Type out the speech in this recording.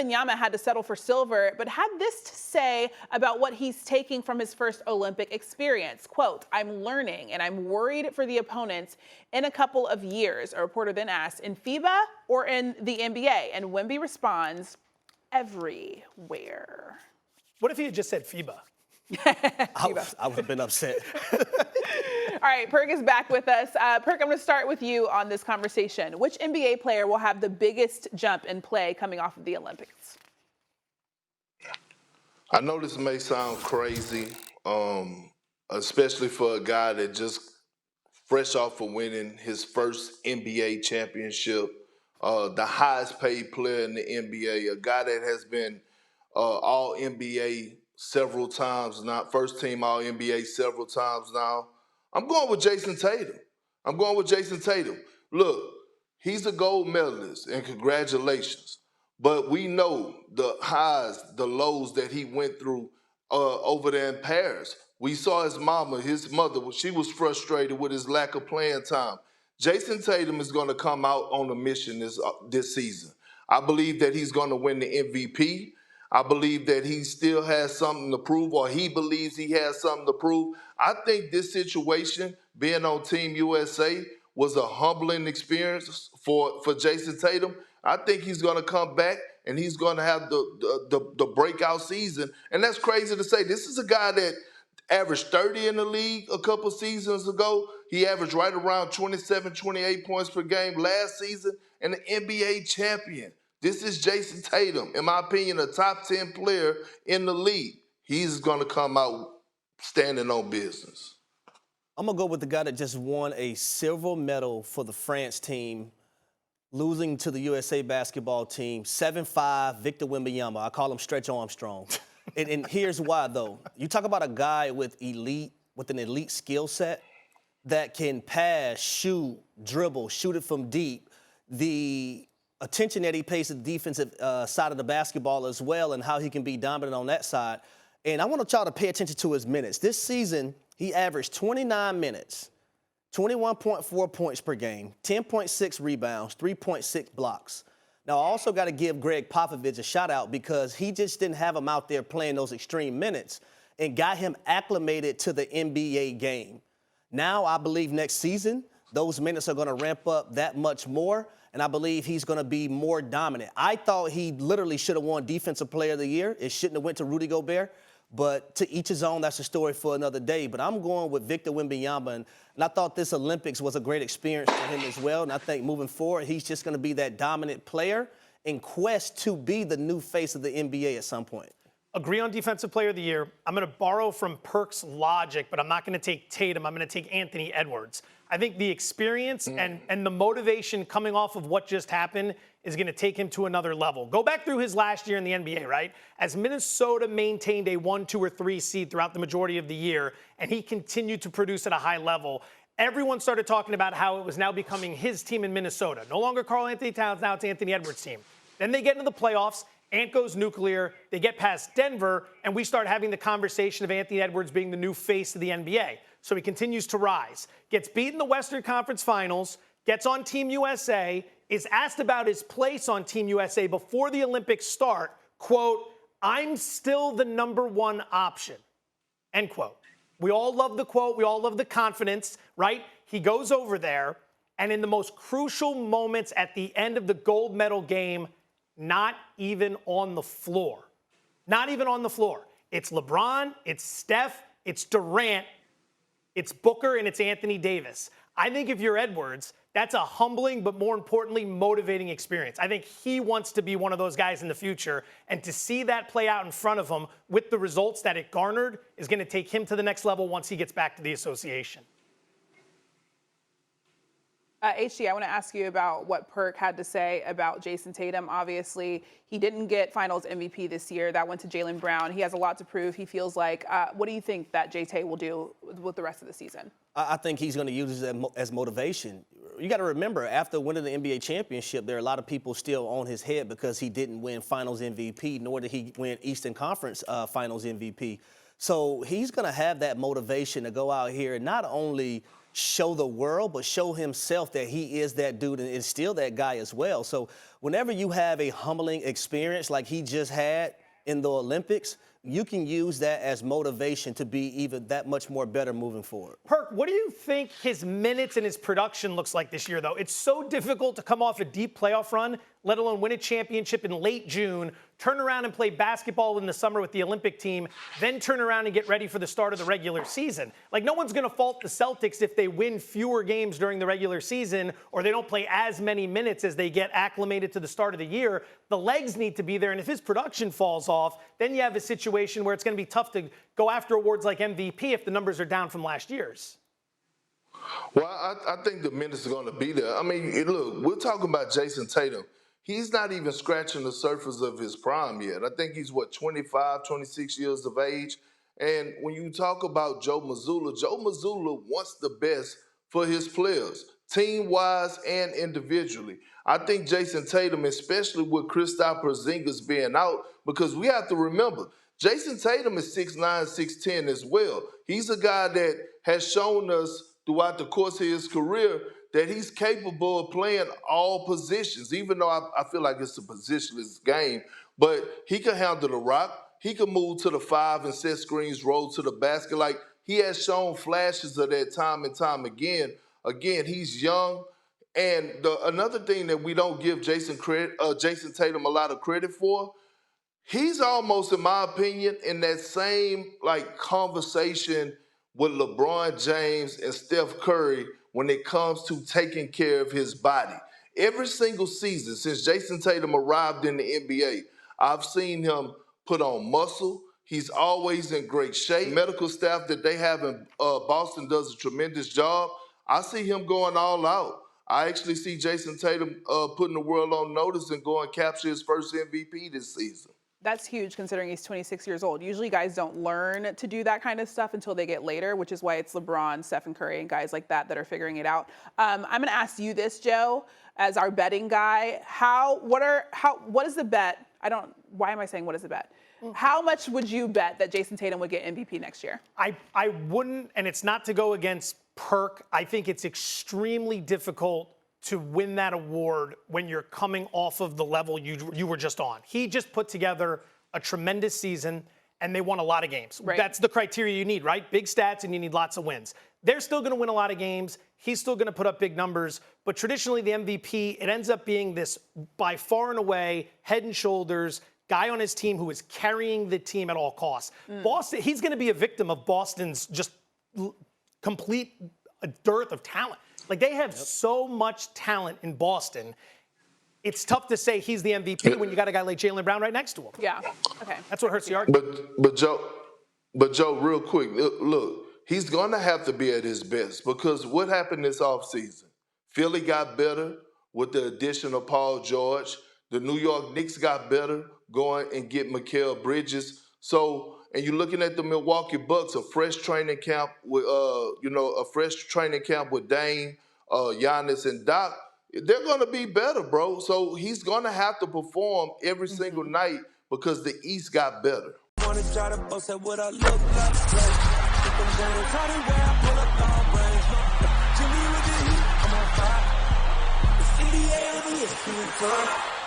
Wembanyama had to settle for silver, but had this to say about what he's taking from his first Olympic experience. Quote, "I'm learning and I'm worried for the opponents in a couple of years." A reporter then asked, in FIBA or in the NBA? And Wemby responds, everywhere. What if he had just said FIBA? I would have been upset. All right, Perk is back with us. Perk, I'm going to start with you on this conversation. Which NBA player will have the biggest jump in play coming off of the Olympics? I know this may sound crazy, especially for a guy that just fresh off of winning his first NBA championship, the highest paid player in the NBA, a guy that has been all NBA several times now, first team all NBA several times now. I'm going with Jayson Tatum. Look, he's a gold medalist, and congratulations. But we know the highs, the lows that he went through over there in Paris. We saw his mother, she was frustrated with his lack of playing time. Jayson Tatum is going to come out on a mission this season. I believe that he's going to win the MVP. I believe that he still has something to prove, or he believes he has something to prove. I think this situation, being on Team USA, was a humbling experience for Jayson Tatum. I think he's going to come back and he's going to have the breakout season. And that's crazy to say. This is a guy that averaged 30 in the league a couple seasons ago. He averaged right around 27, 28 points per game last season, and an NBA champion. This is Jayson Tatum, in my opinion, a top 10 player in the league. He's going to come out standing on business. I'm going to go with the guy that just won a silver medal for the France team, losing to the USA basketball team, 7'5", Victor Wembanyama. I call him Stretch Armstrong. and here's why, though. You talk about a guy with an elite skill set that can pass, shoot, dribble, shoot it from deep. The attention that he pays to the defensive side of the basketball as well, and how he can be dominant on that side. And I want y'all to pay attention to his minutes. This season, he averaged 29 minutes, 21.4 points per game, 10.6 rebounds, 3.6 blocks. Now, I also got to give Greg Popovich a shout out because he just didn't have him out there playing those extreme minutes and got him acclimated to the NBA game. Now, I believe next season, those minutes are going to ramp up that much more, and I believe he's going to be more dominant. I thought he literally should have won Defensive Player of the Year. It shouldn't have went to Rudy Gobert, but to each his own, that's a story for another day. But I'm going with Victor Wembanyama, and I thought this Olympics was a great experience for him as well, and I think moving forward, he's just going to be that dominant player in quest to be the new face of the NBA at some point. Agree on Defensive Player of the Year. I'm going to borrow from Perk's logic, but I'm not going to take Tatum. I'm going to take Anthony Edwards. I think the experience and the motivation coming off of what just happened is going to take him to another level. Go back through his last year in the NBA, right? As Minnesota maintained a 1, 2, or 3 seed throughout the majority of the year, and he continued to produce at a high level, everyone started talking about how it was now becoming his team in Minnesota. No longer Karl Anthony Towns, now it's Anthony Edwards' team. Then they get into the playoffs. Ant goes nuclear. They get past Denver, and we start having the conversation of Anthony Edwards being the new face of the NBA. So he continues to rise. Gets beat in the Western Conference Finals, gets on Team USA, is asked about his place on Team USA before the Olympics start. Quote, "I'm still the #1 option." End quote. We all love the quote. We all love the confidence, right? He goes over there, and in the most crucial moments at the end of the gold medal game, not even on the floor. Not even on the floor. It's LeBron, it's Steph, it's Durant, it's Booker, and it's Anthony Davis. I think if you're Edwards, that's a humbling but more importantly motivating experience. I think he wants to be one of those guys in the future, and to see that play out in front of him with the results that it garnered is going to take him to the next level once he gets back to the association. HG, I want to ask you about what Perk had to say about Jayson Tatum. Obviously, he didn't get Finals MVP this year. That went to Jaylen Brown. He has a lot to prove, he feels like. What do you think that J-Tay will do with the rest of the season? I think he's going to use it as motivation. You got to remember, after winning the NBA championship, there are a lot of people still on his head because he didn't win Finals MVP, nor did he win Eastern Conference Finals MVP. So he's going to have that motivation to go out here and not only – show the world, but show himself that he is that dude and is still that guy as well. So whenever you have a humbling experience like he just had in the Olympics, you can use that as motivation to be even that much more better moving forward. Perk, what do you think his minutes and his production looks like this year, though? It's so difficult to come off a deep playoff run, let alone win a championship in late June, turn around and play basketball in the summer with the Olympic team, then turn around and get ready for the start of the regular season. Like, no one's going to fault the Celtics if they win fewer games during the regular season or they don't play as many minutes as they get acclimated to the start of the year. The legs need to be there, and if his production falls off, then you have a situation where it's going to be tough to go after awards like MVP if the numbers are down from last year's. Well, I think the minutes are going to be there. I mean, look, we're talking about Jayson Tatum. He's not even scratching the surface of his prime yet. I think he's, 25, 26 years of age. And when you talk about Joe Mazzulla wants the best for his players, team-wise and individually. I think Jayson Tatum, especially with Kristaps Porzingis being out, because we have to remember, Jayson Tatum is 6'9", 6'10" as well. He's a guy that has shown us throughout the course of his career that he's capable of playing all positions, even though I feel like it's a positionless game. But he can handle the rock. He can move to the 5 and set screens, roll to the basket. Like, he has shown flashes of that time and time again. Again, he's young. And another thing that we don't give Jayson Tatum a lot of credit for, he's almost, in my opinion, in that same conversation with LeBron James and Steph Curry when it comes to taking care of his body. Every single season since Jayson Tatum arrived in the NBA, I've seen him put on muscle. He's always in great shape. The medical staff that they have in Boston does a tremendous job. I see him going all out. I actually see Jayson Tatum putting the world on notice and go and capture his first MVP this season. That's huge considering he's 26 years old. Usually guys don't learn to do that kind of stuff until they get later, which is why it's LeBron, Stephen Curry, and guys like that are figuring it out. I'm going to ask you this, Joe, as our betting guy. What is the bet? Why am I saying what is the bet? How much would you bet that Jayson Tatum would get MVP next year? I wouldn't, and it's not to go against Perk. I think it's extremely difficult to win that award when you're coming off of the level you were just on. He just put together a tremendous season, and they won a lot of games. Right. That's the criteria you need, right? Big stats, and you need lots of wins. They're still going to win a lot of games. He's still going to put up big numbers. But traditionally, the MVP, it ends up being this, by far and away, head and shoulders, guy on his team who is carrying the team at all costs. Boston, he's going to be a victim of Boston's just complete dearth of talent. Like, they have so much talent in Boston. It's tough to say he's the MVP when you got a guy like Jaylen Brown right next to him. Yeah. Okay. That's what hurts the argument. But Joe, real quick, look, he's going to have to be at his best because what happened this offseason? Philly got better with the addition of Paul George. The New York Knicks got better going and get Mikal Bridges. So, and you're looking at the Milwaukee Bucks, a fresh training camp with, Dame, Giannis, and Doc. They're going to be better, bro. So he's going to have to perform every single night because the East got better. Wanna try to boast at what I look like. Keep them going, try to wear, I pull up all brains. Jimmy with the heat, I'm on fire. It's NBA, ESPN.